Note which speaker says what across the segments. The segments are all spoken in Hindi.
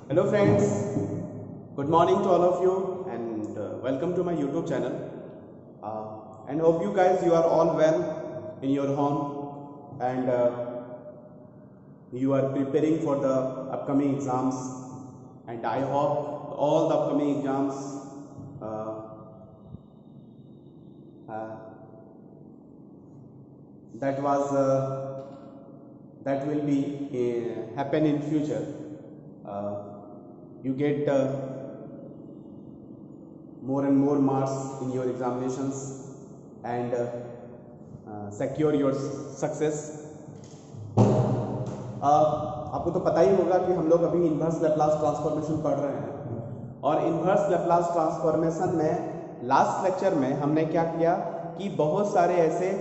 Speaker 1: Hello friends, good morning to all of you and welcome to my YouTube channel. And hope you guys you are all well in your home and you are preparing for the upcoming exams, and I hope all the upcoming exams uh, uh, that was that will be happen in future. Uh, you get more and more marks in your examinations and secure your success. आपको तो पता ही होगा कि हम लोग अभी इन्वर्स लैप्लास ट्रांसफॉर्मेशन पढ़ रहे हैं, और इन्वर्स लैप्लास ट्रांसफॉर्मेशन में लास्ट लेक्चर में हमने क्या किया कि बहुत सारे ऐसे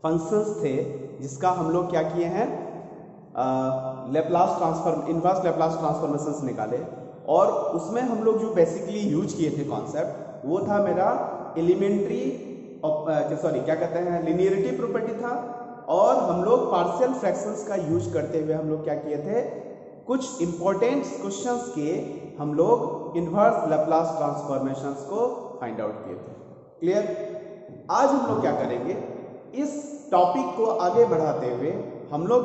Speaker 1: फंक्शंस थे जिसका हम लोग क्या किए हैं, इन्वर्स लैप्लास ट्रांसफॉर्मेशंस निकाले, और उसमें हम लोग जो बेसिकली यूज किए थे कॉन्सेप्ट वो था मेरा एलिमेंट्री क्या कहते हैं लिनियरिटी प्रॉपर्टी था, और हम लोग पार्शियल फ्रैक्शंस का यूज करते हुए हम लोग क्या किए थे, कुछ इंपॉर्टेंट क्वेश्चंस के हम लोग इन्वर्स लैप्लास ट्रांसफॉर्मेशंस को फाइंड आउट किए थे। क्लियर? आज हम लोग क्या करेंगे, इस टॉपिक को आगे बढ़ाते हुए हम लोग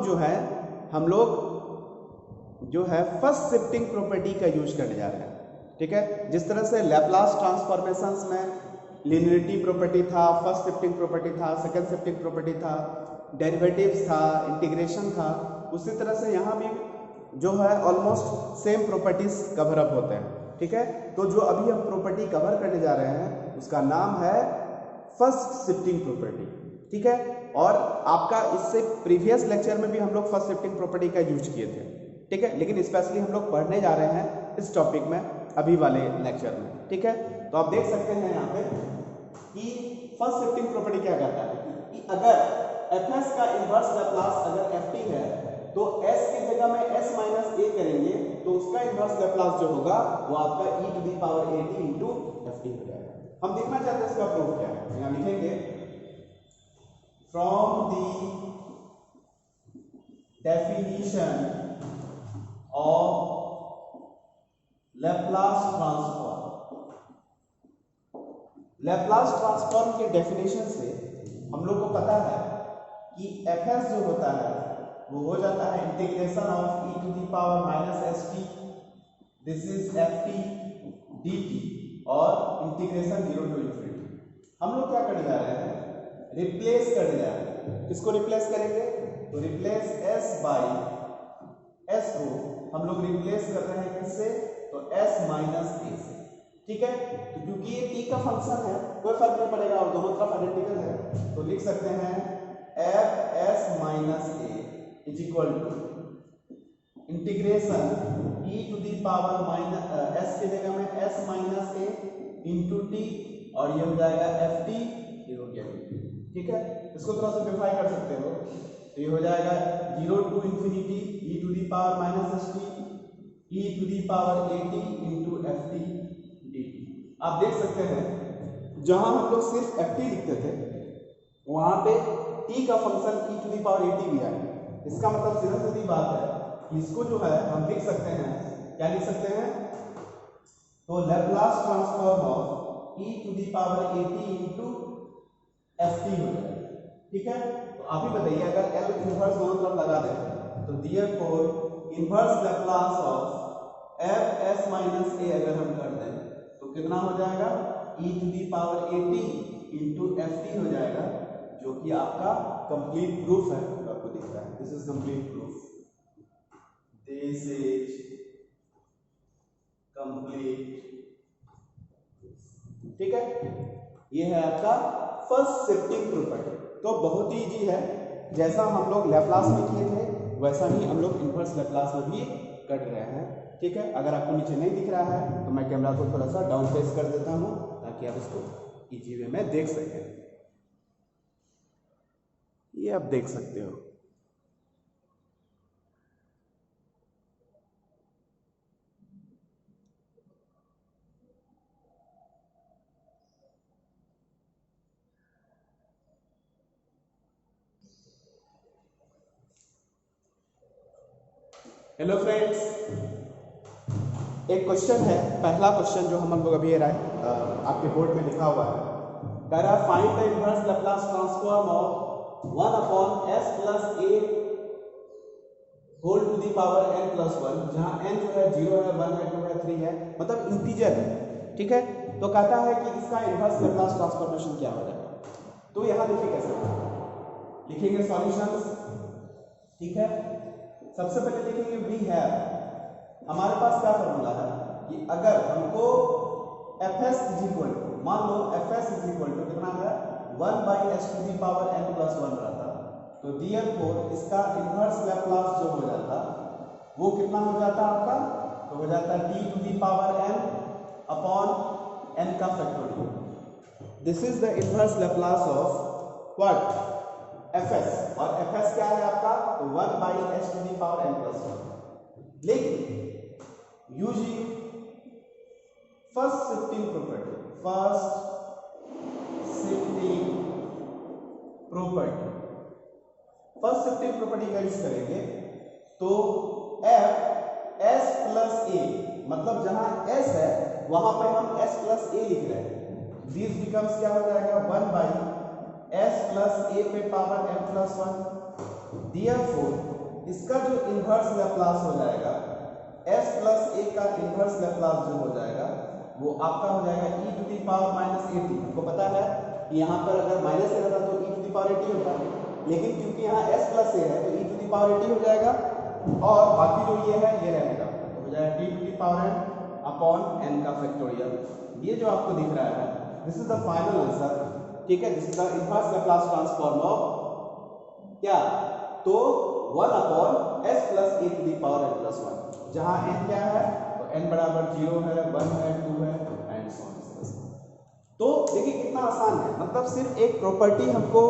Speaker 1: जो है फर्स्ट शिफ्टिंग प्रॉपर्टी का यूज करने जा रहे हैं। ठीक है, जिस तरह से लैप्लास ट्रांसफॉर्मेशंस में लिनियरिटी प्रॉपर्टी था, फर्स्ट शिफ्टिंग प्रॉपर्टी था, सेकंड शिफ्टिंग प्रॉपर्टी था, डेरिवेटिव्स था, इंटीग्रेशन था, उसी तरह से यहाँ भी जो है almost same properties cover up होते हैं। ठीक है, तो जो अभी हम प्रॉपर्टी कवर करने जा रहे हैं उसका नाम है फर्स्ट शिफ्टिंग प्रॉपर्टी। ठीक है, और आपका इससे प्रीवियस लेक्चर में भी हम लोग फर्स्ट शिफ्टिंग प्रॉपर्टी का यूज किए थे। ठीक है, लेकिन स्पेशली हम लोग पढ़ने जा रहे हैं इस टॉपिक में अभी वाले लेक्चर में। ठीक है, तो आप देख सकते हैं यहाँ पे कि फर्स्ट शिफ्टिंग प्रॉपर्टी क्या कहता है कि अगर fs का इनवर्स लैप्लास अगर ft है तो s की जगह में s माइनस a करेंगे तो उसका इनवर्स लैप्लास जो होगा वो आपका e to the power at into ft हो जाएगा। हम देखना चाहते हैं इसका प्रूफ क्या है, यहाँ लिखेंगे from the definition of Laplace transform के डेफिनेशन से हम लोग को पता है कि fs जो होता है वो हो जाता है integration of e to the power minus st, this is ft dt, और इंटीग्रेशन 0 टू इंफिनिटी। हम लोग क्या करने जा रहे हैं, रिप्लेस करने जा रहे हैं। किसको रिप्लेस करेंगे, तो रिप्लेस s बाई s को हम लोग रिप्लेस कर रहे हैं किससे, तो s माइनस a से। ठीक है, तो क्योंकि ये t का फंक्शन है कोई फर्क नहीं पड़ेगा और दोनों तरफ आइडेंटिकल है, तो लिख सकते हैं f s minus a is equal to integration e to the power minus s की जगह में s minus a into t, और ये हो जाएगा एफ टी, ये हो गया dt। ठीक है, इसको थोड़ा सिंप्लीफाई कर सकते हो, तो ये हो जाएगा 0 to infinity e to the power minus s t e to the power A T into F t dt। आप देख सकते हैं जहां हम लोग सिर्फ एफ टी लिखते थे वहां पे t का function e to the power A t भी आएगा। इसका मतलब सीधा सीधी बात है कि इसको जो है हम लिख सकते हैं, क्या लिख सकते हैं, तो Laplace transform of e to the power A T into F T हो जाएगा। ठीक है, तो आप ही बताइए अगर L इनवर्स दोनों तरफ लगा दें तो therefore inverse Laplace of F S minus A अगर हम कर दें तो कितना हो जाएगा, e to the power A T into F T हो जाएगा, जो कि आपका कंप्लीट प्रूफ है। तो आपको दिख रहा है this is complete proof, this is complete. ठीक है, ये है आपका फर्स्ट शिफ्टिंग प्रॉपर्टी। तो बहुत ही इजी है, जैसा हम लोग लैप्लास में किए थे वैसा ही हम लोग इनवर्स लैप्लास में भी कर रहे हैं। ठीक है, अगर आपको नीचे नहीं दिख रहा है तो मैं कैमरा को थोड़ा सा डाउन फेस कर देता हूं ताकि आप इसको इजी वे में देख सकें। ये आप देख सकते हो। हेलो फ्रेंड्स, एक क्वेश्चन है, पहला क्वेश्चन जो हम लोग अभी आपके बोर्ड में लिखा हुआ है, कह रहा है find the inverse Laplace transform of 1 upon s plus a whole to the power n plus 1, जहां n जो है 0 है, 1 है, 2 है, 3 है, मतलब इंटीजर है। ठीक है, तो कहता है कि इसका इनवर्स लैप्लास ट्रांसफॉर्मेशन क्या हो जाएगा। तो यहां देखिए कैसे लिखेंगे सॉल्यूशंस। ठीक है, सबसे पहले लिखेंगे वी हैव, हमारे पास क्या फॉर्मूला है कि अगर हमको fs इज इक्वल टू, मान लो fs इज इक्वल टू कितना है 1 by s to the power n plus 1 रहता, तो therefore इसका इनवर्स लैप्लास जो हो जाता वो कितना हो जाता आपका, तो हो जाता t to the power n upon n का factorial. This is the inverse Laplace of what fs, और fs क्या है आपका, तो 1 by s to the power n plus 1। लेकिन using first shifting property, first shifting property का यूज करेंगे तो f s प्लस a, मतलब जहां s है वहां पर हम s प्लस a लिख रहे हैं, दिस बिकम्स क्या हो जाएगा 1 बाई s प्लस a पे पावर m प्लस 1। देयरफॉर इसका जो इनवर्स लैप्लास हो जाएगा s प्लस a का इनवर्स लैप्लास जो हो जाएगा वो आपका हो जाएगा e to the power minus a t। हमको पता है कि यहाँ पर अगर माइनस a रहता तो e to the power a t होता, लेकिन क्योंकि यहाँ s प्लस a है तो e to the power a t हो जाएगा, और बाकी जो ये है ये रहेगा, तो हो जाएगा t to the power n upon n का फैक्टोरियल। ये जो आपको दिख रहा है this is the final answer. ठीक है, this is the inverse Laplace transform of क्या, तो 1 upon s plus a to the power n plus 1, जहां n क्या है तो n बराबर 0 है, 1 है, 2 है एंड सो ऑन। तो देखिए कितना आसान है, मतलब सिर्फ एक प्रॉपर्टी हमको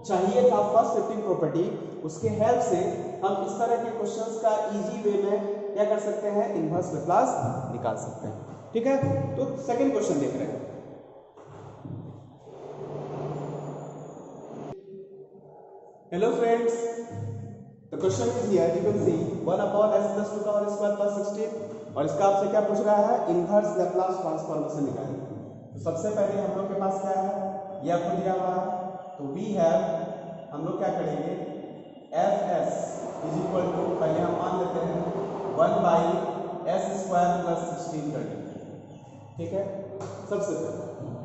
Speaker 1: चाहिए था फर्स्ट शिफ्टिंग प्रॉपर्टी, उसके हेल्प से हम इस तरह के क्वेश्चंस का इजी वे में क्या कर सकते हैं, इनवर्स लैप्लास निकाल सकते हैं। ठीक है, तो सेकंड क्वेश्चन देख रहे हैं। Hello friends, the question is here, you can see 1 upon s plus 2 का होल स्क्वायर प्लस 16, और इसका आपसे क्या पूछ रहा है, इनवर्स लैप्लास ट्रांसफॉर्मेशन निकालिए। तो सबसे पहले हम लोग के पास क्या है, ये आपको दिया हुआ है, तो वी हैव, हम लोग क्या करेंगे fs इज इक्वल टू, पहले हम मान लेते हैं 1 बाई एस स्क्वायर प्लस 16 कर देंगे। ठीक है, सबसे पहले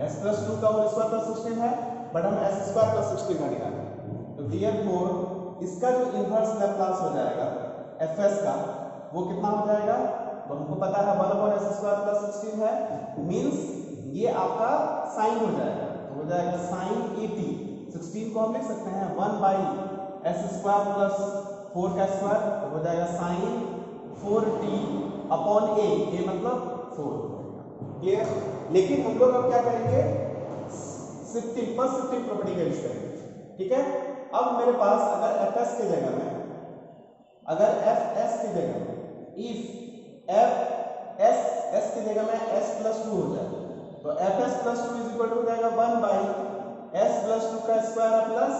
Speaker 1: s प्लस 2 का होल स्क्वायर प्लस 16 है, बट हम s स्क्वायर प्लस 16 का निकालेंगे, तो देयरफॉर इसका जो इनवर्स लैप्लास हो जाएगा fs का वो कितना हो जाएगा, तो हमको पता है 1 अपॉन s स्क्वायर प्लस 16 है, मींस ये आपका साइन हो जाएगा, तो हो जाएगा साइन 80। 16 को हम लिख सकते हैं 1 बाई एस स्क्वायर प्लस 4 का स्क्वायर, तो हो जाएगा साइन 4t अपॉन a मतलब 4। क्लियर, लेकिन हम लोग अब क्या करेंगे, शिफ्टिंग फर्स्ट शिफ्टिंग प्रॉपर्टी का यूज करेंगे। ठीक है, अब मेरे पास अगर fs के जगह में, अगर fs की जगह में इफ fs की जगह में s प्लस 2 हो जाए, तो fs plus 2 is equal to हो जाएगा 1 बाई s प्लस 2 का स्क्वायर प्लस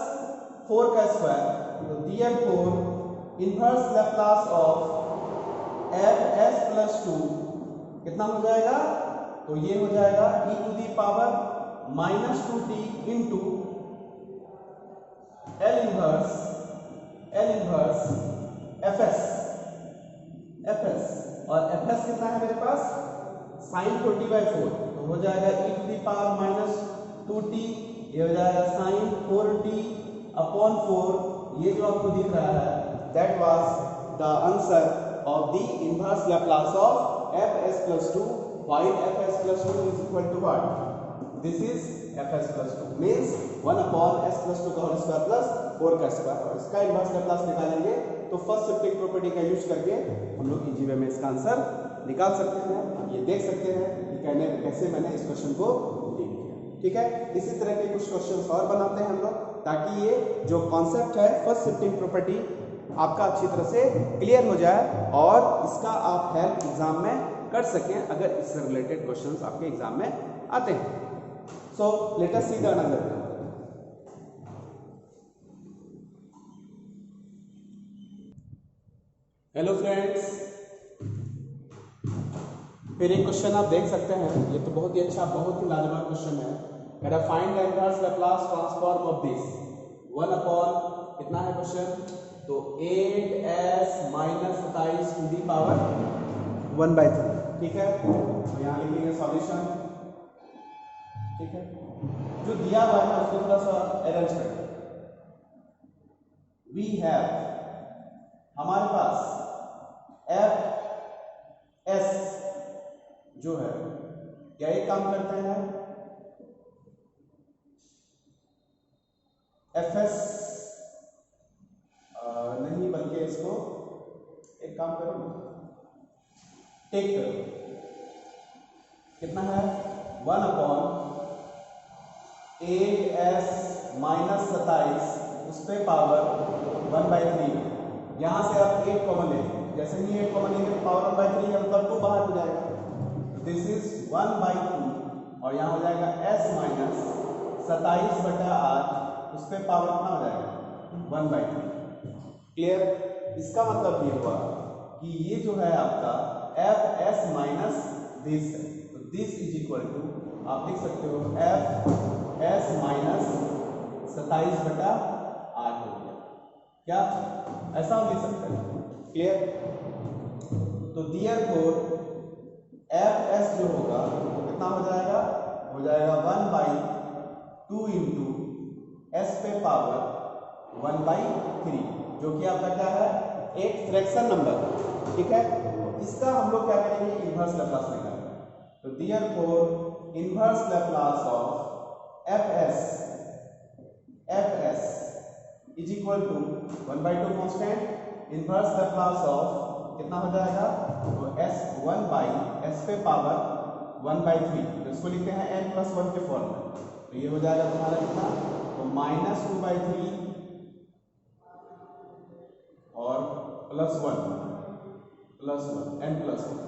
Speaker 1: 4 का स्क्वायर, तो therefore inverse Laplace of fs plus 2 कितना हो जाएगा, तो ये हो जाएगा e to the power minus 2t into L inverse fs, और fs कितना है मेरे पास साइन 40/4, तो हो जाएगा e to the power minus 2t, ये हो जाएगा साइन 4t अपॉन 4। ये जो आपको दिख रहा है that was the answer of the inverse Laplace of fs plus 2, while fs plus 2 is equal to what, this is fs plus 2 means 1 upon s plus 2 का होल स्क्वायर प्लस 4 का स्क्वायर, और इसका इनवर्स लैप्लास निकालेंगे तो फर्स्ट शिफ्टिंग प्रॉपर्टी का यूज करके हम लोग इजी वे में इसका आंसर निकाल सकते हैं। ये देख सकते हैं कि कैसे मैंने इस क्वेश्चन को डील किया। ठीक है, इसी तरह के कुछ क्वेश्चंस और बनाते हैं हम लोग, ताकि ये जो कॉन्सेप्ट है फर्स्ट शिफ्टिंग प्रॉपर्टी आपका अच्छी तरह से क्लियर हो जाए और इसका आप हेल्प एग्जाम में कर सकें अगर इससे रिलेटेड क्वेश्चंस आपके एग्जाम में आते हैं। So let us see the another example. Hello friends, फिर एक क्वेश्चन आप देख सकते हैं, ये तो बहुत ही अच्छा, बहुत ही लाजवाब क्वेश्चन है। कह रहा find the inverse Laplace transform of this 1 upon कितना है क्वेश्चन, तो 8s minus 27 to the power 1/3। ठीक है, तो यहाँ लिखेंगे सॉल्यूशन। ठीक है, जो दिया हुआ है उसको थोड़ा सा अरेंज करें। वी हैव, हमारे पास एफ एस जो है क्या एक काम करते हैं, एफ एस नहीं बल्कि इसको एक काम करो ना, टेक करो, कितना है 1 अपॉन 8s माइनस 27 उस पे पावर 1/3। यहां से आप 8 कॉमन लेंगे, जैसे ही 8 कॉमन लेंगे तो पावर 1/3 है, मतलब 2 बाहर हो जाएगा, दिस इज 1/2 और यहाँ हो जाएगा s माइनस 27/8 उस पे पावर कितना हो जाएगा 1/3। क्लियर, इसका मतलब ये हुआ कि ये जो है आपका एफ एस माइनस दिस है, तो दिस इज इक्वल टू आप लिख सकते हो एफ एस माइनस 27/8 हो गया, क्या ऐसा हम लिख सकते हैं। क्लियर, तो देयरफॉर एफ एस जो होगा तो कितना हो जाएगा, 1/2 इंटू एस पे पावर 1/3, जो कि आपका क्या है एक फ्रैक्शन नंबर। ठीक है, तो इसका हम लोग क्या करेंगे, इनवर्स लैप्लास निकालेंगे। तो therefore inverse Laplace of F s is equal to 1/2 constant, inverse Laplace of कितना हो जाएगा, तो s 1/s पे पावर 1/3, तो इसको लिखते हैं n+1 के फॉर्म में, तो ये हो जाएगा तुम्हारा कितना, तो -2/3 और +1 n+1।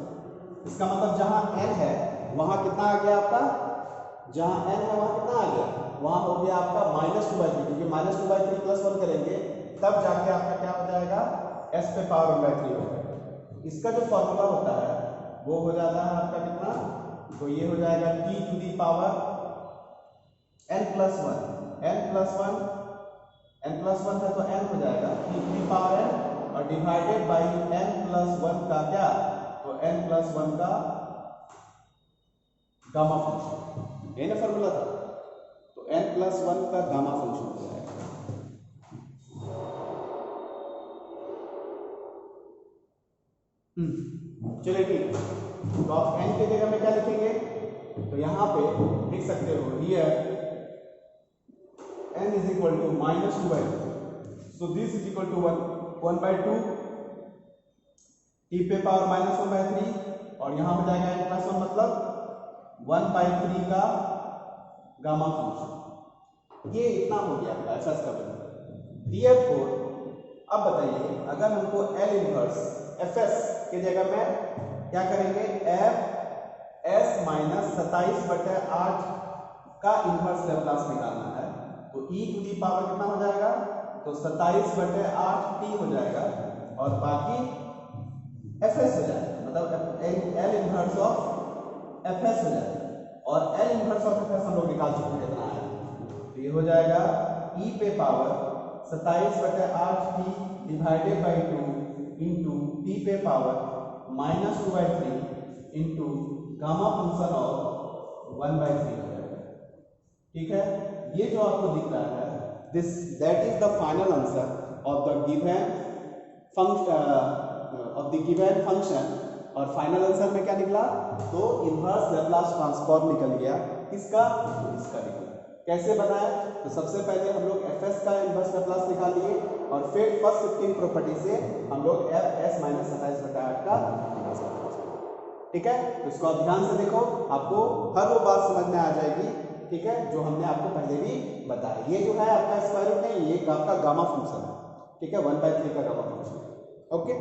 Speaker 1: इसका मतलब जहां n है वहां कितना आ गया आपका, जहां n है वहां कितना आ गया, वहां हो गया आपका -2/3, क्योंकि -2/3 +1 करेंगे तब जाके आपका क्या हो जाएगा, s पे पावर 1/3 हो जाएगा। इसका जो फॉर्मूला होता है वो हो जाता है आपका कितना, तो ये हो जाएगा t to the power n+1 है तो n हो जाएगा t to the power n और डिवाइडेड बाई n+1 का क्या, तो n+1 का गामा फंक्शन, ये ना फॉर्मूला था, तो n+1 का गामा फंक्शन हो जाएगा। चलिए ठीक, तो आप n की जगह में क्या लिखेंगे, तो यहां पे लिख सकते हो here n is equal to -2/3, so this is equal to 1/2 t पे पावर -1/3 और यहां हो जाएगा n+1 मतलब 1/3 का गामा फंक्शन। ये इतना हो गया आपका एफएस का वैल्यू। देयरफॉर अब बताइए, अगर हमको L इनवर्स एफएस की जगह में क्या करेंगे, एफ एस माइनस 27/8 का इनवर्स लैप्लास निकालना है, तो e टू दी पावर कितना हो जाएगा, तो 27/8 t हो जाएगा और बाकी fs हो जाएगा, मतलब L इनवर्स ऑफ fs हो जाएगा, और L इनवर्स ऑफ fs हम लोग निकाल चुके हैं कितना है, तो ये हो जाएगा e पे power 27/8 t divided by 2 into t पे power -2/3 into gamma function of 1/3 हो जाएगा। ठीक है, ये जो आपको दिख रहा है this that is the final answer of the given function और फाइनल आंसर में क्या निकला, तो इनवर्स लैप्लास ट्रांसफॉर्म निकल गया, किसका, तो इसका निकला। कैसे बनाया, तो सबसे पहले हम लोग एफ एस का इनवर्स लैप्लास निकाल लिए और फिर फर्स्ट 15 प्रॉपर्टी से हम लोग एफ एस माइनस 27/8 का इनवर्स लैप्लास। ठीक है, तो इसको आप ध्यान से देखो, आपको हर वो बात समझ में आ जाएगी। ठीक है, जो हमने आपको पहले भी बताया, ये जो है आपका स्क्वायर रूट नहीं, ये आपका गामा फंक्शन है। ठीक है, 1/3 का गामा फंक्शन। ओके,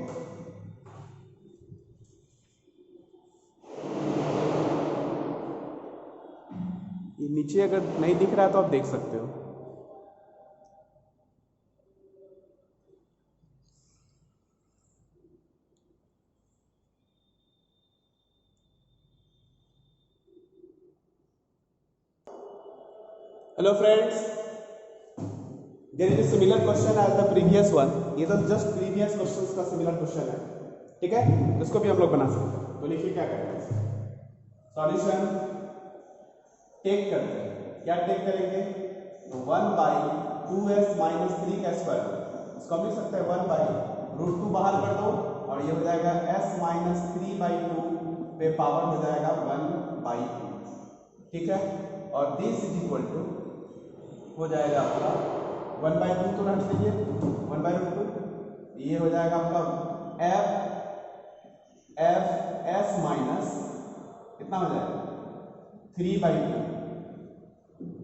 Speaker 1: ये नीचे अगर नहीं दिख रहा है तो आप देख सकते हो। Hello friends, there is a similar question as the previous one. ये तो जस्ट प्रीवियस क्वेश्चंस का सिमिलर क्वेश्चन है, ठीक है. इसको भी हम लोग बना सकते हैं. तो देखिए क्या करेंगे, सॉल्यूशन टेक करते हैं. क्या टेक करेंगे, तो 1/2s माइनस 3 का स्क्वायर. इसको हम लिख सकते हैं 1/√2 बाहर कर दो और ये हो जाएगा s माइनस 3/2 पे पावर हो जाएगा 1/2, ठीक है. और दिस इज इक्वल टू हो जाएगा आपका 1/2 तो रख दीजिए 1/√2. ये हो जाएगा आपका एफ एस माइनस कितना हो जाएगा 3/2,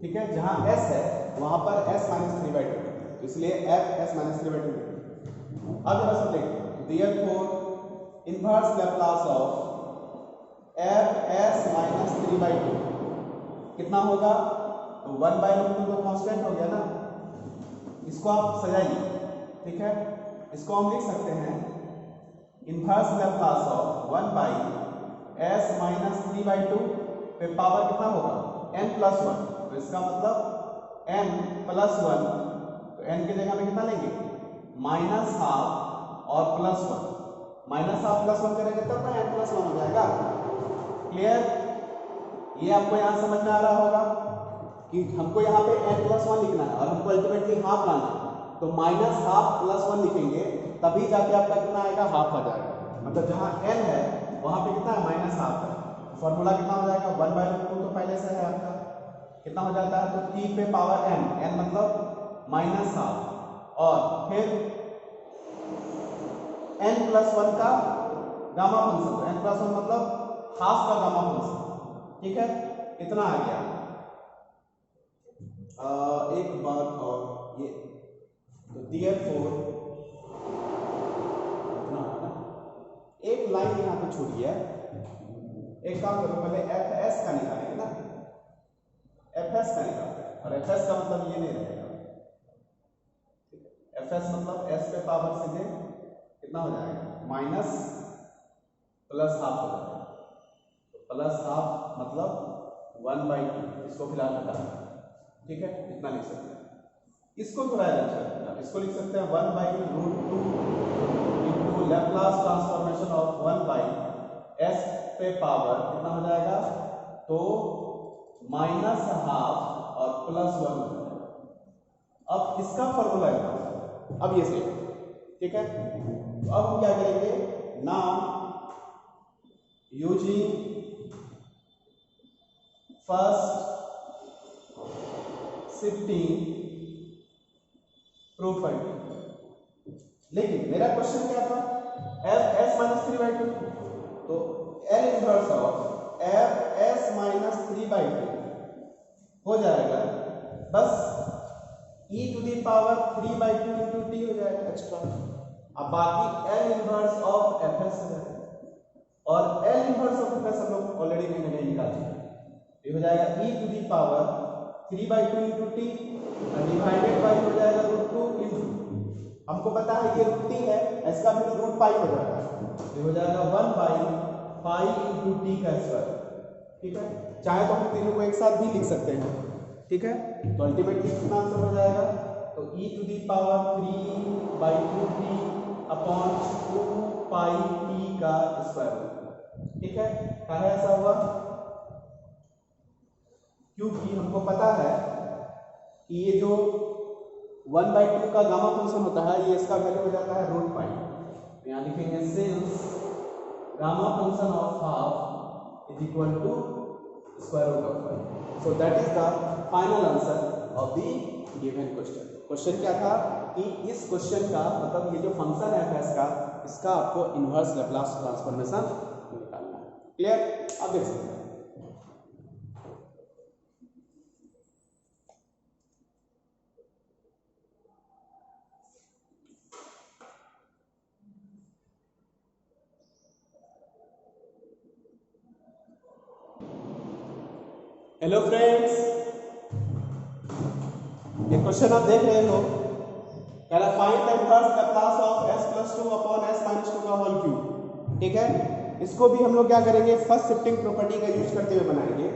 Speaker 1: ठीक है. जहां s है वहां पर s माइनस 3/2, इसलिए एफ एस माइनस 3/2. अब जरा सब देखते हैं. Therefore inverse Laplace of F S minus 3/2 कितना होगा, तो 1/√2 तो कांस्टेंट हो गया ना. इसको आप सजाइए, ठीक है. इसको हम लिख सकते हैं inverse Laplace of 1/s minus 3/2 पे पावर कितना होगा n+1. तो इसका मतलब n+1, तो n की जगह में कितना लेंगे -½ और +1. -½ +1 करेंगे तब ना n+1 हो जाएगा. क्लियर. ये आपको यहाँ समझ में आ रहा होगा कि हमको यहाँ पे n+1 लिखना है और हमको अल्टीमेटली हाफ लाना है. तो -½ +1 लिखेंगे तभी जाके आपका कितना आएगा, हाफ आ जाएगा. मतलब जहाँ n है वहाँ पे कितना है -½ है. फॉर्मूला कितना हो जाएगा 1/√2 तो पहले से है आपका, कितना हो जाता है, तो t पे पावर n मतलब -½ और फिर n+1 का गामा फंक्शन. तो n+1 मतलब हाफ का गामा फंक्शन, ठीक है. इतना आ गया. एक बात और ये, तो देयरफॉर इतना है ना, एक लाइन यहाँ पे छूट गया. एक काम करो, पहले एफ एस का निकालेंगे ना, एफ एस का निकालते हैं. और एफ एस का मतलब ये नहीं रहेगा, एफ एस मतलब एस पे पावर सीधे कितना हो जाएगा माइनस +½ हो जाएगा. तो +½ मतलब 1/2. इसको फिलहाल हटा दें, ठीक है. इतना लिख सकते हैं. इसको थोड़ा अलग करते हैं. इसको लिख सकते हैं 1/√2 into Laplace transformation of 1/s पे पावर कितना हो जाएगा, तो -½ और +1 हो जाएगा. अब इसका फॉर्मूला क्या होगा, अब ये सही, ठीक है. तो अब हम क्या करेंगे, now using first shifting property. लेकिन मेरा क्वेश्चन क्या था, एफ एस माइनस 3/2, तो L inverse of F S minus 3/2 हो जाएगा बस e⁻³ इंटू टी हो जाएगा एक्स्ट्रा. अब बाकी L inverse of F S हो जाएगा. और L inverse of F S हम लोग ऑलरेडी कहीं नहीं निकाल चुके. ये हो जाएगा e⁻³ into T divided by हो जाएगा √2 इंटू, हमको पता है ये √t है, इसका भी √π हो जाएगा. ये हो जाएगा 1/π इंटू टी का स्क्वायर, ठीक है. चाहे तो हम तीनों को एक साथ भी लिख सकते हैं, ठीक है. तो अल्टीमेटली कितना आंसर हो जाएगा, तो e⁻³ अपॉन 2πt का स्क्वायर, ठीक है. काहे ऐसा हुआ, क्योंकि हमको पता है कि ये जो 1/2 का गामा फंक्शन होता है, ये इसका वैल्यू हो जाता है √π. यहाँ लिखेंगे since gamma function of half is equal to √π. So that is the final answer of the given question. Question क्या था कि इस क्वेश्चन का मतलब ये जो फंक्शन है एफ का, इसका आपको इनवर्स लैप्लास ट्रांसफॉर्मेशन निकालना है. क्लियर. अब देख सकते हैं. हेलो फ्रेंड्स, ये क्वेश्चन आप देख रहे हो, कह रहा find the inverse Laplace of s+2 upon s-2 का होल क्यूब. ठीक है. इसको भी हम लोग क्या करेंगे, फर्स्ट शिफ्टिंग प्रॉपर्टी का यूज करते हुए बनाएंगे.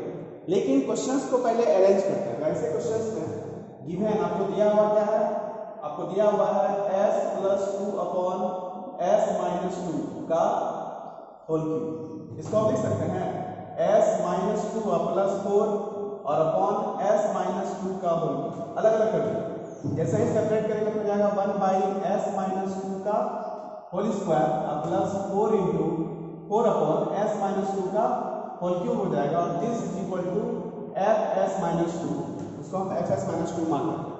Speaker 1: लेकिन क्वेश्चंस को पहले अरेंज करते हैं। वैसे क्वेश्चंस में गिवन आपको दिया हुआ क्या है, आपको दिया हुआ है s+2/s-2 का होल क्यूब। इसको आप लिख सकते हैं s-2 और अपॉन s-2 का होल क्यूब। अलग अलग कर दीजिए, जैसे ही सेपरेट करेंगे तो हो जाएगा 1/s-2 का होल स्क्वायर प्लस 4 का होल क्यूब हो जाएगा, और this is equal to fs-2। उसको हम fs-2 मान लेंगे।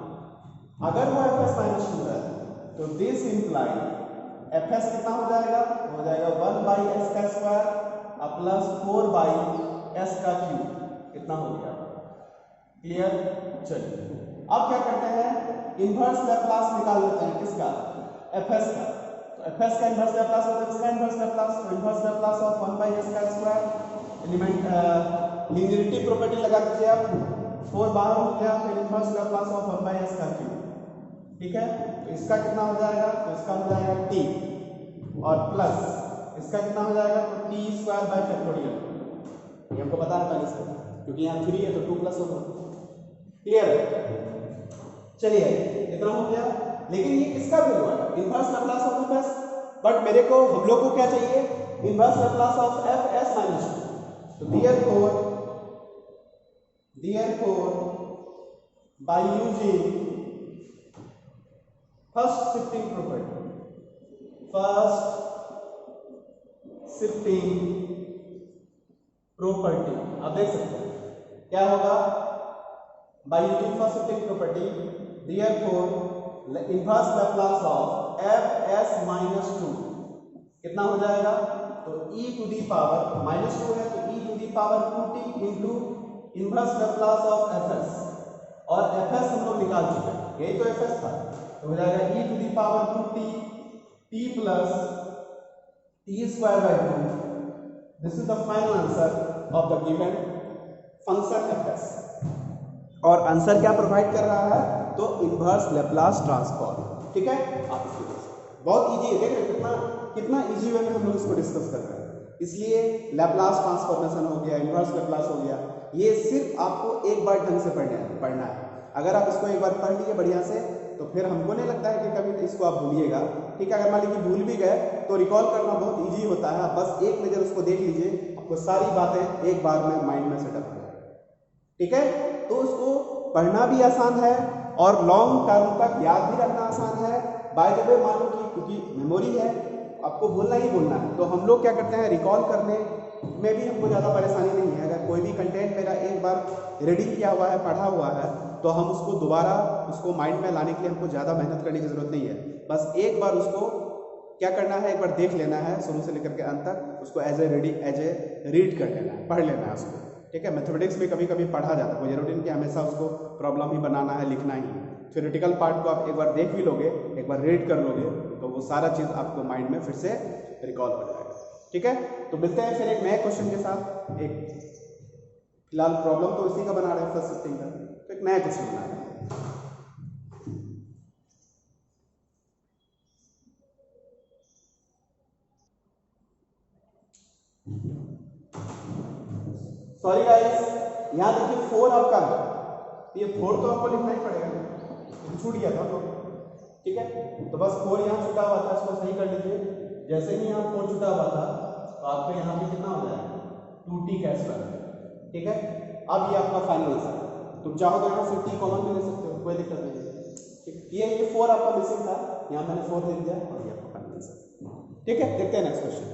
Speaker 1: अगर वो fs-2 है तो दिस इंप्लाई fs कितना हो जाएगा, 1/s² प्लस 4/s का क्यूब। कितना हो गया, क्लियर। चलिए अब क्या करते हैं, इनवर्स लैप्लास निकाल लेते हैं। किसका, fs का। तो fs का इनवर्स लैप्लास होता है इसका इनवर्स लैप्लास। तो inverse Laplace of 1/s² element linearity property लगा दीजिए आप, 4 बाहर हो गया, फिर इनवर्स लैप्लास ऑफ 1/s का क्यूब। ठीक है, तो इसका कितना हो जाएगा, तो इसका हो जाएगा t, और प्लस इसका कितना हो जाएगा, तो t²/फैक्टोरियल। ये हमको पता है पहले से, क्योंकि यहाँ 3 है तो 2 प्लस होगा। क्लियर है। चलिए इतना हो गया, लेकिन ये किसका वैल्यू है, inverse Laplace of fs। But मेरे को, हम लोग को क्या चाहिए, इनवर्स लैप्लास ऑफ fs-2। तो therefore by using first shifting property, आप देख सकते हैं क्या होगा, by using first shifting property therefore inverse Laplace of fs-2 कितना हो जाएगा, तो e टू दी पावर -2 है तो e to the power 2t into inverse Laplace of fs, और fs हम लोग निकाल चुके हैं, यही तो fs था। तो हो जाएगा e to the power 2t t plus t²/2। This is the final answer of the given function fs। और आंसर क्या प्रोवाइड कर रहा है, तो इनवर्स लैप्लास ट्रांसफॉर्म। ठीक है, आप इसको बहुत इजी है, देख रहे कितना इजी वे में हम लोग इसको डिस्कस कर रहे हैं। इसलिए लैप्लास ट्रांसफॉर्मेशन हो गया, इनवर्स लैप्लास हो गया, ये सिर्फ आपको एक बार ढंग से पढ़ना है। अगर आप इसको एक बार पढ़ लिए बढ़िया से, तो फिर हमको नहीं लगता है कि कभी इसको आप भूलिएगा। ठीक है, अगर मान लीजिए भूल भी गए तो रिकॉल करना बहुत इजी होता है। बस एक नज़र उसको देख लीजिए, आपको सारी बातें एक बार में माइंड में सेटअप हो जाएगी। ठीक है, तो उसको पढ़ना भी आसान है और लॉन्ग टर्म तक याद भी रखना आसान है। बाय द वे मान लो कि क्योंकि मेमोरी है, आपको बोलना ही बोलना है, तो हम लोग क्या करते हैं, रिकॉल करने में भी हमको ज़्यादा परेशानी नहीं है। अगर कोई भी कंटेंट मेरा एक बार रीडिंग किया हुआ है, पढ़ा हुआ है, तो हम उसको दोबारा उसको माइंड में लाने के लिए हमको ज़्यादा मेहनत करने की ज़रूरत नहीं है। बस एक बार उसको क्या करना है, एक बार देख लेना है शुरू से लेकर के अंत तक, उसको एज ए रीड कर लेना है, पढ़ लेना है उसको। ठीक है, मैथमेटिक्स में कभी कभी पढ़ा जाता है, कोई जरूरी नहीं कि हमेशा उसको प्रॉब्लम ही बनाना है, लिखना ही। थ्योरेटिकल पार्ट को आप एक बार देख भी लोगे, एक बार रीड कर लोगे, तो वो सारा चीज़ आपको माइंड में फिर से रिकॉल हो जाएगा। ठीक है, तो मिलते हैं फिर एक नए क्वेश्चन के साथ। एक फिलहाल प्रॉब्लम तो इसी का बना रहे हैं, फर्स्ट शिफ्टिंग का, तो एक नया क्वेश्चन बना रहे हैं। सॉरी गाइस, यहाँ देखिए 4 आपका है, ये 4 तो आपको लिखना ही पड़ेगा, छूट गया था तो। ठीक है, तो बस 4 यहाँ छूटा हुआ था, इसको सही कर लीजिए। जैसे ही यहाँ 4 छूटा हुआ था तो आपको यहाँ पे कितना हो जाएगा, 2t²। ठीक है, अब ये आपका फाइनल आंसर है। तुम चाहो तो यहाँ से t कॉमन भी ले सकते हो, कोई दिक्कत नहीं है। ये 4 आपका मिसिंग था, यहाँ मैंने 4 लिख दिया, और ये आपका फाइनल आंसर। ठीक है, देखते हैं नेक्स्ट क्वेश्चन।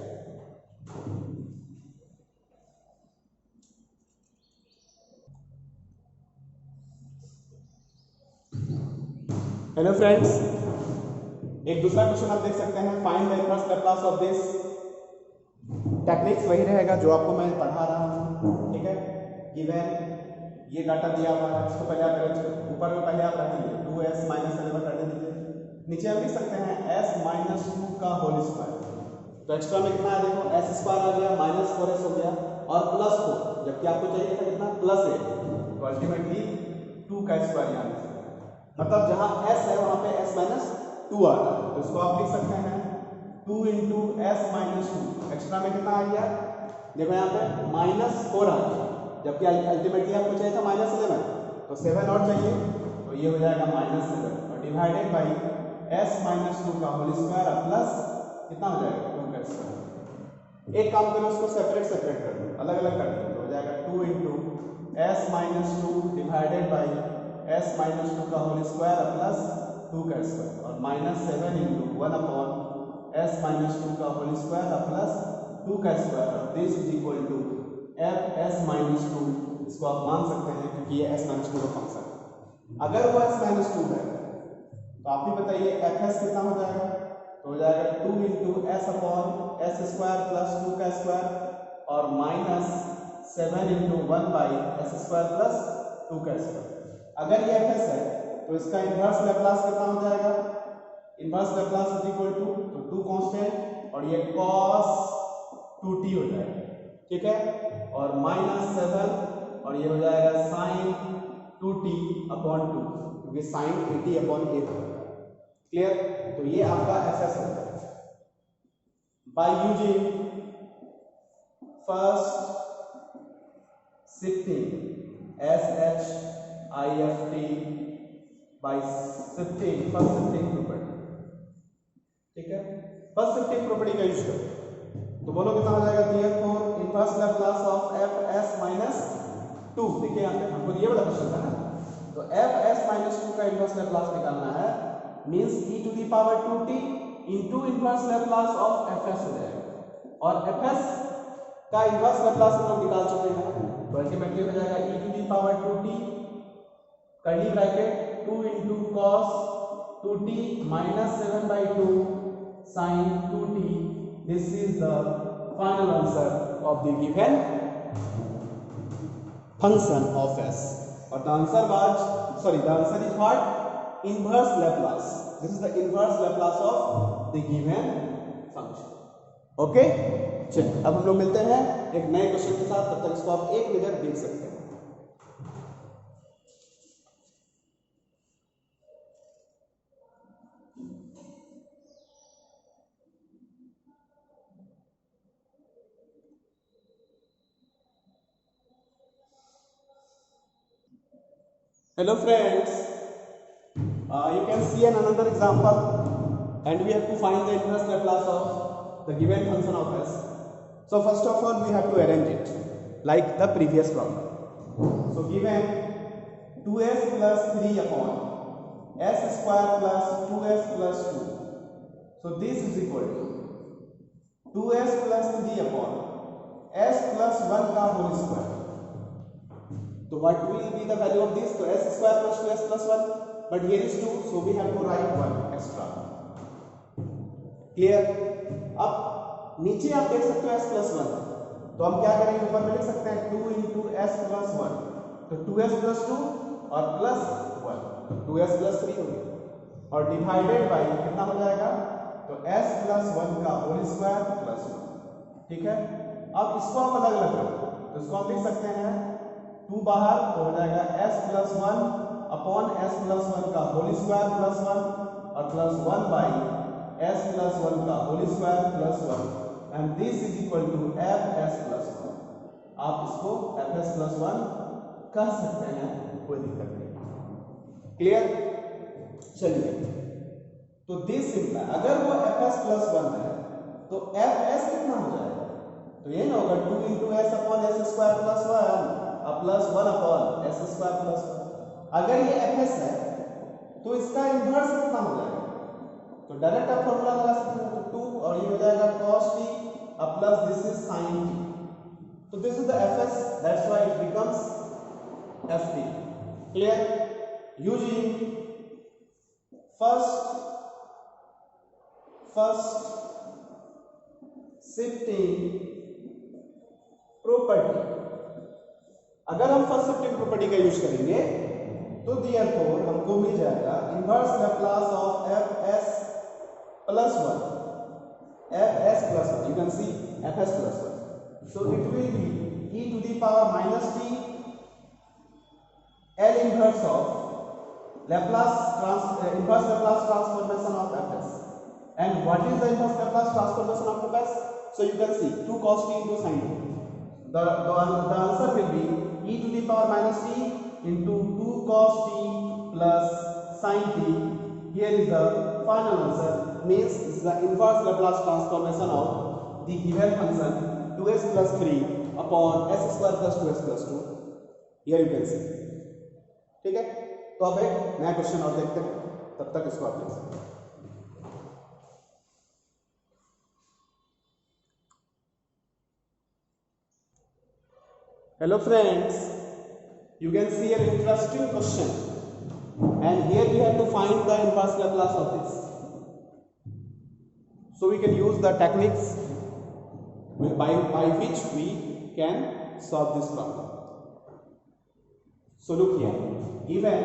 Speaker 1: हेलो फ्रेंड्स, एक दूसरा क्वेश्चन आप देख सकते हैं, find the inverse Laplace of this. Techniques वही रहेगा जो आपको मैं पढ़ा रहा हूँ। ठीक है, गिवन ये डाटा दिया हुआ है, इसको पहले आप ऊपर में पहले आप रखेंगे 2s माइनस एलेवन कर दीजिए, नीचे हम लिख सकते हैं s-2 का होल स्क्वायर। तो एक्स्ट्रा में कितना है, देखो s² आ गया, -4s हो गया, और +4, जबकि आपको चाहिए था कितना, +8, तो अल्टीमेटली 2 का स्क्वायर यहाँ, मतलब जहां s है वहां पे s-2 आ रहा है, तो इसको आप लिख सकते हैं 2 × s-2। एक्स्ट्रा में कितना आ गया, देखो यहाँ पे -4 आ गया, जबकि अल्टीमेटली आपको चाहिए था -11, तो 7 और चाहिए, तो ये हो जाएगा -7 और डिवाइडेड बाई s-2 का होल स्क्वायर प्लस कितना हो जाएगा 2 का स्क्वायर। एक काम करो, उसको सेपरेट कर दो, अलग अलग कर दो, तो हो जाएगा 2 into s-2 divided by s-2 का होल स्क्वायर प्लस 2 का स्क्वायर और -7 इंटू 1 अपॉन s-2 का होल स्क्वायर प्लस 2 का स्क्वायर और this is equal to f(s-2), इसको आप मान सकते हैं क्योंकि ये s-2 का फंक्शन है। अगर वो s-2 है तो आप ही बताइए fs कितना हो जाएगा, तो हो जाएगा 2 into s upon s square plus 2 का स्क्वायर और -7 into 1 by s square plus 2 का स्क्वायर। अगर ये fs है तो इसका इन्वर्स लेप्लास कितना हो जाएगा, inverse Laplace is equal to, तो 2 कांस्टेंट और ये cos 2t हो जाएगा, ठीक है, और -7 और ये हो जाएगा sin 2t अपॉन 2 क्योंकि sin 80 अपॉन 8 होगा। क्लियर, तो ये आपका एफएस हो जाएगा by using first shifting SHIFT bye shifting first shifting property, ठीक है, फर्स्ट शिफ्टिंग प्रॉपर्टी का यूज करो तो बोलो कितना हो जाएगा, therefore inverse Laplace of fs-2। देखिए यहाँ पे हमको ये वाला क्वेश्चन था ना, तो fs-2 का इनवर्स लैप्लास निकालना है, means e⁻²t into inverse Laplace of fs हो जाएगा और fs का इनवर्स लैप्लास हम लोग निकाल चुके हैं, तो अल्टीमेटली हो जाएगा e⁻²t curly bracket 2 into cos 2t -7/2 sin 2t। This is the final answer of the given function of s. Or the answer is what? Inverse Laplace. This is the inverse Laplace of the given function. Okay? चलिए अब हम लोग मिलते हैं एक नए क्वेश्चन के साथ, तब तक इसको आप एक नजर देख सकते हैं। Hello friends, you can see another example and we have to find the inverse Laplace of the given function of s. So first of all we have to arrange it like the previous problem. So given 2s plus 3 upon s square plus 2s plus 2. So this is equal to 2s plus 3 upon s plus 1 का whole square. So what will be the value of this? So s square plus 2s plus 1, but here is 2, so we have to write 1 extra. Clear? अब नीचे आप देख सकते हो s plus 1, तो हम क्या करेंगे, ऊपर में लिख सकते हैं 2 into s plus 1, तो 2s plus 2 और plus 1, तो 2s plus 3 हो गया और डिवाइडेड बाई कितना हो जाएगा, तो s plus 1 का होल स्क्वायर प्लस 1, ठीक है। अब इसको आप अलग अलग करो, तो इसको हम लिख सकते हैं 2 बाहर, तो हो जाएगा s plus 1 upon s plus 1 का होल स्क्वायर प्लस 1 और प्लस 1 बाई s plus 1 का whole square plus 1 and this is equal to fs plus 1। आप इसको fs plus 1 कह सकते हैं, कोई दिक्कत नहीं। क्लियर? चलिए, तो दिस सिंपल, अगर वो fs plus 1 है तो fs कितना हो जाएगा, तो ये ना होगा 2 into s upon s square plus 1 plus 1 upon s square plus 1। अगर ये fs है तो इसका इन्वर्स कितना हो जाएगा, तो डायरेक्ट आप फॉर्मूला लगा सकते हो, तो 2 और ये हो जाएगा cos t plus this is sin t, तो this is the fs, that's why it becomes ft। Clear? Using first shifting property, अगर हम फर्स्ट शिफ्टिंग प्रॉपर्टी का यूज करेंगे तो देयरफॉर हमको मिल जाएगा inverse Laplace of fs plus 1, you can see fs plus 1, so it will be e to the power minus t L inverse of inverse Laplace transformation of fs. And what is the inverse Laplace transformation of fs? So you can see 2 cos t into sin t. The answer will be e to the power minus t into 2 cos t plus sin t. Here is the final answer, means this is the inverse Laplace transformation of the given function 2s plus 3 upon s square plus 2s plus 2. Here you can see. ठीक है, तो अब एक नया क्वेश्चन और देखते हैं, तब तक इसको आप लिख सकते हैं. Hello friends, you can see an interesting question, and here we have to find the inverse Laplace of this. So we can use the techniques by which we can solve this problem. So look here, given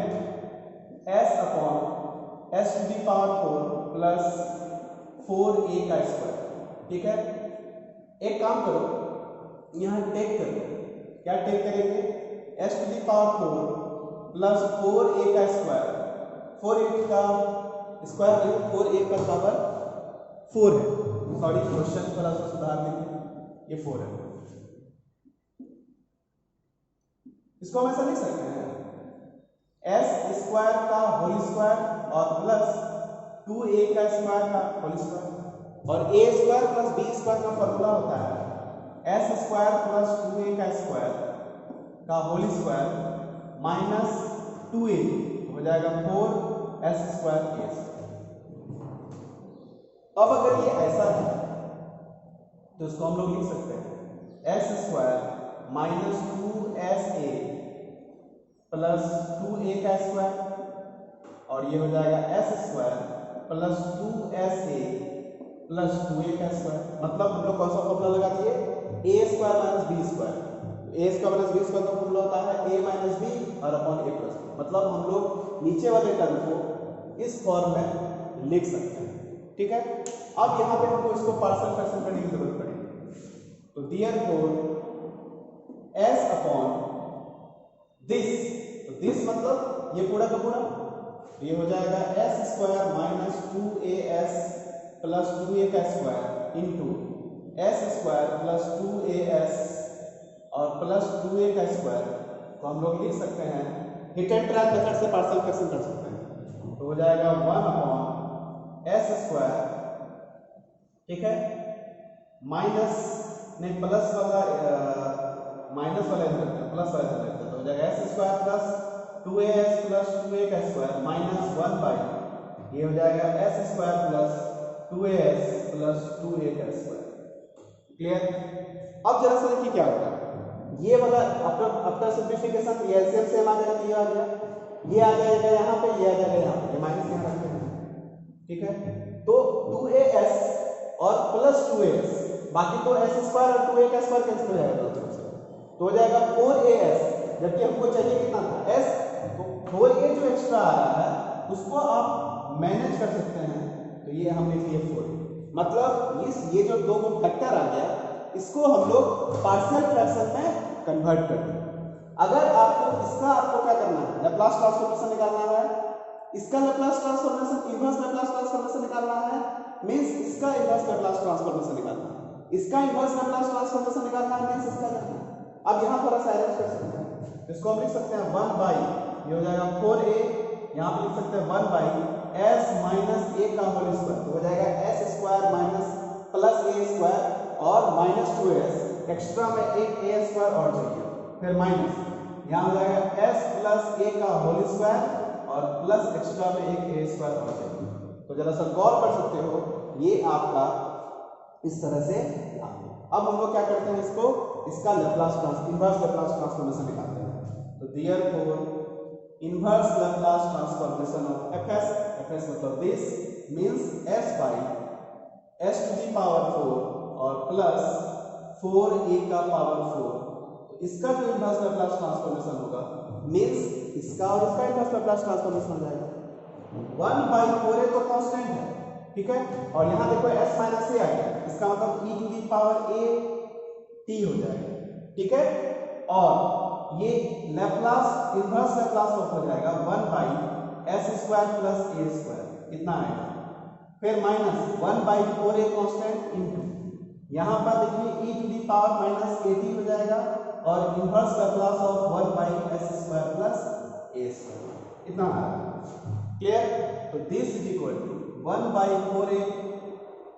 Speaker 1: s upon s to the power 4 plus 4a का स्क्वायर. ठीक है, एक काम करो, यहाँ टेक करो. क्या टेक करेंगे? s to the power 4 plus 4a का स्क्वायर. 4a का स्क्वायर नहीं, 4a का पावर 4 है. सॉरी, क्वेश्चन थोड़ा सा सुधार देंगे, ये 4 है. इसको हम ऐसा लिख सकते हैं, s स्क्वायर का होल स्क्वायर और प्लस 2a का स्क्वायर का होल स्क्वायर. और a square plus b square का फॉर्मूला होता है s स्क्वायर प्लस 2a का स्क्वायर का होल स्क्वायर माइनस 2a हो जाएगा 4s स्क्वायर a. अब अगर ये ऐसा है तो इसको हम लोग लिख सकते हैं s square minus 2sa plus 2a का स्क्वायर, और ये हो जाएगा s square plus 2sa plus 2a का स्क्वायर. मतलब हम लोग कौन सा फॉर्मूला लगा दिए? a square minus b square. a square minus b square का फॉर्मूला होता है a माइनस b और अपॉन a प्लस b. मतलब हम लोग नीचे वाले टर्म को इस फॉर्म में लिख सकते हैं. ठीक है, अब यहाँ पे हमको इसको पार्शियल फ्रैक्शन करने की जरूरत पड़ेगी. तो देयरफॉर s अपॉन दिस, तो दिस मतलब ये पूरा का पूरा, ये हो जाएगा s square minus 2as plus 2a का square into s square plus 2as और प्लस 2a का स्क्वायर को हम लोग लिख सकते हैं हिट एंड ट्रायल मेथड से पार्शियल फ्रैक्शन कर सकते हैं. तो हो जाएगा 1 अपॉन s स्क्वायर, ठीक है, माइनस नहीं प्लस वाला माइनस वाला इधर रखते हैं, प्लस वाला इधर रखते हैं. तो हो जाएगा s square plus 2as plus 2a का स्क्वायर माइनस 1 बाई, ये हो जाएगा s square plus 2as plus 2a का स्क्वायर. क्लियर? अब जरा सा देखिए क्या होगा. ये वाला आफ्टर सिंप्लीफिकेशन ये एलसीएम सेम आ जाएगा, तो ये आ गया, ये आ जाएगा यहाँ पे, ये आ जाएगा यहाँ पे, ये माइनस यहाँ रखते हैं. ठीक है, तो 2as और प्लस 2as, बाकी तो s स्क्वायर और 2a का स्क्वायर कैंसिल हो जाएगा दोनों तरफ से, तो हो जाएगा 4as. जबकि हमको चाहिए कितना था s, तो 4a जो एक्स्ट्रा आ रहा है उसको आप मैनेज कर सकते हैं. तो ये हम लिख लिए 4. मतलब ये जो दो फैक्टर आ गया, इसको हम लोग पार्शियल फ्रैक्शन में कन्वर्ट कर दें. अगर आपको क्या करना है, लैप्लास ट्रांसफॉर्मेशन निकालना है. इसका Laplace transformation, inverse Laplace transformation निकालना है, मींस इसका इनवर्स लैप्लास ट्रांसफॉर्मेशन निकालना है. इसका इनवर्स लैप्लास ट्रांसफॉर्मेशन निकालना है, मींस इसका करना है. अब यहाँ थोड़ा सा अरेंज कर सकते हैं. इसको हम लिख सकते हैं 1 बाई, ये हो जाएगा 4a, यहाँ पे लिख सकते हैं 1 बाई s माइनस a का होल स्क्वायर. तो हो जाएगा s square minus plus a square और माइनस 2as, एक्स्ट्रा में एक a स्क्वायर और चाहिए, फिर माइनस, यहाँ हो जाएगा s प्लस a का होल स्क्वायर और प्लस एक्स्ट्रा में एक a स्क्वायर और चाहिए. तो जरा सा गौर कर सकते हो, ये आपका इस तरह से आ गया. अब हम लोग क्या करते हैं, इसका इनवर्स लैप्लास ट्रांसफॉर्मेशन निकालते हैं. तो therefore inverse Laplace transformation of fs मतलब this means s by s to the power 4 और प्लस 4a का पावर 4. तो इसका जो इनवर्स लैप्लास ट्रांसफॉर्मेशन होगा, मींस इसका और इसका इनवर्स लैप्लास ट्रांसफॉर्मेशन हो जाएगा. 1 बाई 4a तो कांस्टेंट है, ठीक है, और यहाँ देखो s माइनस a आ गया, इसका मतलब e to the power a t हो जाएगा. ठीक है, और ये लैप्लास इनवर्स लैप्लास ऑफ हो जाएगा 1 by s square plus a square, कितना आएगा, फिर minus 1 by 4a constant into यहाँ पर देखिए e to the power minus 80 हो जाएगा और inverse Laplace of 1 by s square plus a square, इतना आ रहा है। क्लियर? तो this is equal to 1 by 4a,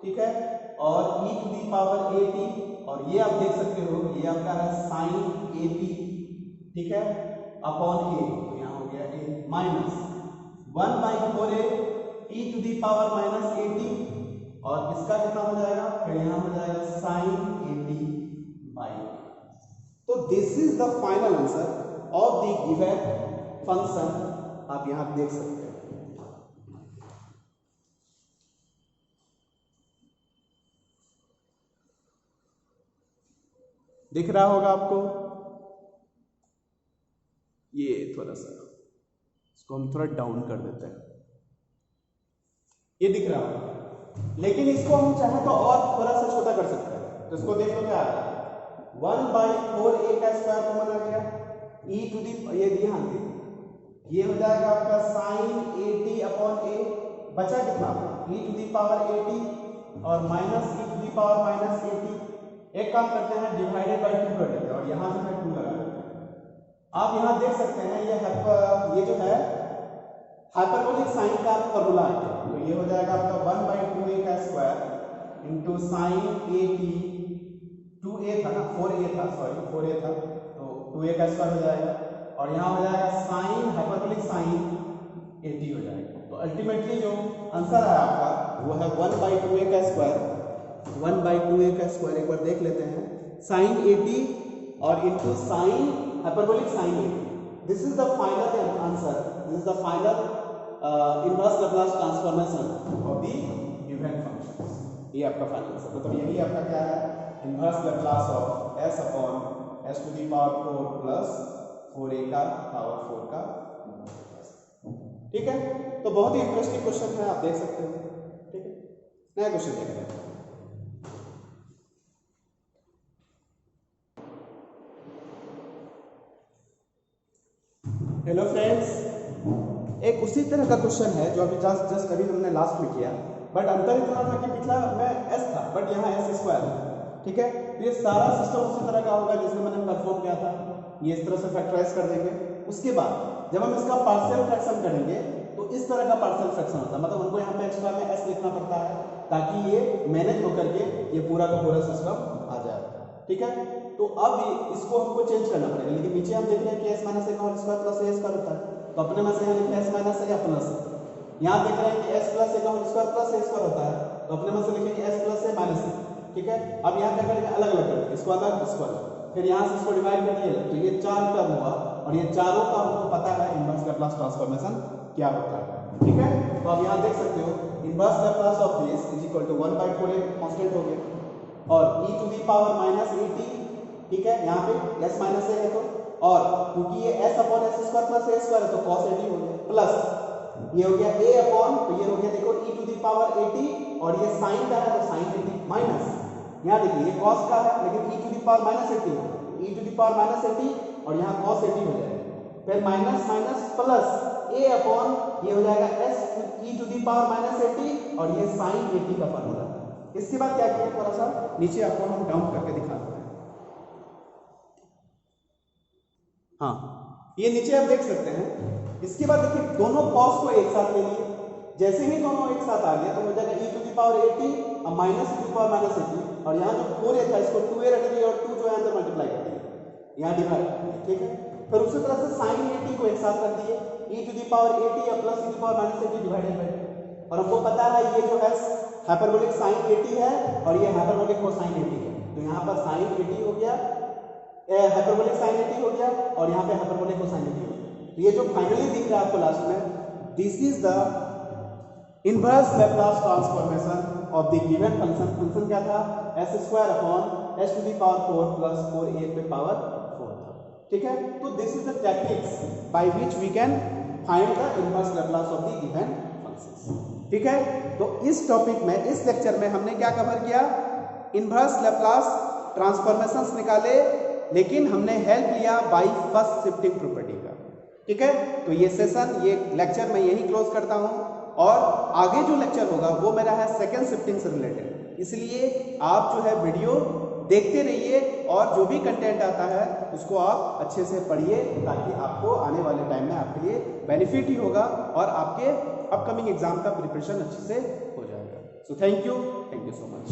Speaker 1: ठीक है, और e to the power at, और ये आप देख सकते हो ये आपका है साइन at, ठीक है, अपॉन a, तो यहाँ हो गया a minus 1 by 4a e to the power minus at, और इसका कितना हो जाएगा, फिर यहाँ हो जाएगा साइन at बाई। तो this is the final answer of the given function, आप यहां देख सकते हैं। दिख रहा होगा आपको, ये थोड़ा सा इसको हम थोड़ा डाउन कर देते हैं, ये दिख रहा होगा, लेकिन इसको हम चाहे तो और थोड़ा सा छोटा कर सकते हैं। तो इसको देख लो क्या आ रहा है, 1 बाई 4a का स्क्वायर कॉमन आ गया, e टू दी, ये ध्यान दे, ये हो जाएगा आपका साइन at अपॉन a, बचा कितना e to the power at और minus e to the power minus at। एक काम करते हैं, डिवाइडेड बाय 2 कर देते हैं और यहां से मैं 2 लगा देते हैं। आप यहां देख सकते हैं ये जो है हाइपरबोलिक साइन का फॉर्मूला है, तो ये हो जाएगा आपका 1 बाई 2a का square into sine at, 2a था ना, 4a था, सॉरी 4a था, तो 2a का स्क्वायर हो जाएगा, और यहाँ हो जाएगा साइन हाइपरबोलिक साइन 80 हो जाएगा। तो अल्टीमेटली जो आंसर है आपका वो है 1 बाई 2a का स्क्वायर, 1 बाई 2a का स्क्वायर एक बार देख लेते हैं, साइन 80 और into sine hyperbolic sine 80। This is the final answer, this is the final inverse Laplace transformation of the given functions. ये आपका फाइनल आंसर, मतलब यही आपका क्या है, inverse Laplace of s upon s to the power 4 plus 4a का पावर 4 का, ठीक है। तो बहुत ही इंटरेस्टिंग क्वेश्चन है, आप देख सकते हो, ठीक है। नया क्वेश्चन देख रहे हैं। हेलो फ्रेंड्स, एक उसी तरह का क्वेश्चन है जो अभी जस्ट अभी हमने लास्ट में किया, बट अंतर इतना था कि पिछला में s था बट यहाँ s स्क्वायर है, ठीक है। तो ये सारा सिस्टम उसी तरह का होगा जैसे मैंने परफॉर्म किया था, ये इस तरह से फैक्टराइज कर देंगे। उसके बाद जब हम इसका पार्शियल फ्रैक्शन करेंगे तो इस तरह का पार्शियल फ्रैक्शन होता है, मतलब उनको यहाँ पे एक्स्ट्रा में s लिखना पड़ता है ताकि ये मैनेज होकर के ये पूरा का पूरा सिस्टम आ जाए, ठीक है। तो अब इसको हमको चेंज करना पड़ेगा, लेकिन नीचे हम देख रहे हैं कि s माइनस a का whole square plus a square होता है, तो अपने में से यहाँ लिखें s माइनस a या प्लस a। यहाँ देख रहे हैं कि s प्लस a का whole square plus a square होता है, तो अपने में से लिखेंगे s plus a minus a, ठीक है। अब यहाँ क्या करेंगे, अलग अलग करेंगे, इसको अलग इसको अलग, फिर यहाँ से इसको डिवाइड कर दिए, तो ये 4 टर्म हुआ, और ये चारों का हमको पता है इनवर्स लैप्लास ट्रांसफॉर्मेशन क्या होता है, ठीक है। तो अब यहाँ देख सकते हो inverse Laplace of this is equal to 1 by 4a constant हो गया, और e to the power minus 80, ठीक है, यहाँ पे s माइनस a है, तो और क्योंकि ये s upon s square plus a square है तो cos 80 हो गया, प्लस ये हो गया a अपॉन, तो ये हो गया देखो e टू दी पावर 80, और ये साइन का है तो साइन 80 माइनस, यहाँ देखिए ये cos का है लेकिन e to the power minus 80 है, e to the power minus 80 और यहाँ cos 80 हो जाएगा, फिर minus minus plus a upon ये हो जाएगा s e to the power minus 80 और ये साइन 80 का फॉर्मूला। इसके बाद क्या किया, थोड़ा सा नीचे आपको हम डाउन करके दिखा देते हैं। हाँ, ये नीचे आप देख सकते हैं। इसके बाद देखिए दोनों cos को एक साथ ले लिए, जैसे ही दोनों एक साथ आ गया तो हो जाएगा e टू दी पावर 80 और minus e to the power minus 80, और यहाँ जो 4a था इसको 2a रख दिया और 2 जो है अंदर मल्टीप्लाई कर दिया, यहाँ डिवाइड, ठीक है। फिर उसी तरह से sin 80 को एक साथ रख दिए, e टू दी पावर 80 या plus e to the power minus 80 divided by, और हमको पता है ये जो है हाइपरबोलिक sin 80 है और ये हाइपरबोलिक कोसाइन 80 है, तो यहाँ पर sin 80 हो गया, हाइपरबोलिक sin 80 हो गया, और यहाँ पे हाइपरबोलिक कोसाइन 80 हो गया। तो ये जो फाइनली दिख रहा है आपको लास्ट में, this is the inverse Laplace transformation of the given function. Function क्या था, s square upon s to the power 4 plus 4a पे पावर 4 था, ठीक है। तो this is the techniques by which we can find the inverse Laplace of the given functions, ठीक है। तो इस टॉपिक में, इस लेक्चर में हमने क्या कवर किया, इनवर्स लैप्लास ट्रांसफॉर्मेशंस निकाले, लेकिन हमने हेल्प लिया बाय फर्स्ट शिफ्टिंग प्रॉपर्टी का, ठीक है। तो ये सेशन, ये लेक्चर मैं यही क्लोज करता हूं, और आगे जो लेक्चर होगा वो मेरा है सेकंड शिफ्टिंग से रिलेटेड, इसलिए आप जो है वीडियो देखते रहिए और जो भी कंटेंट आता है उसको आप अच्छे से पढ़िए, ताकि आपको आने वाले टाइम में आपके लिए बेनिफिट ही होगा और आपके अपकमिंग एग्जाम का प्रिपरेशन अच्छे से हो जाएगा। So thank you so much.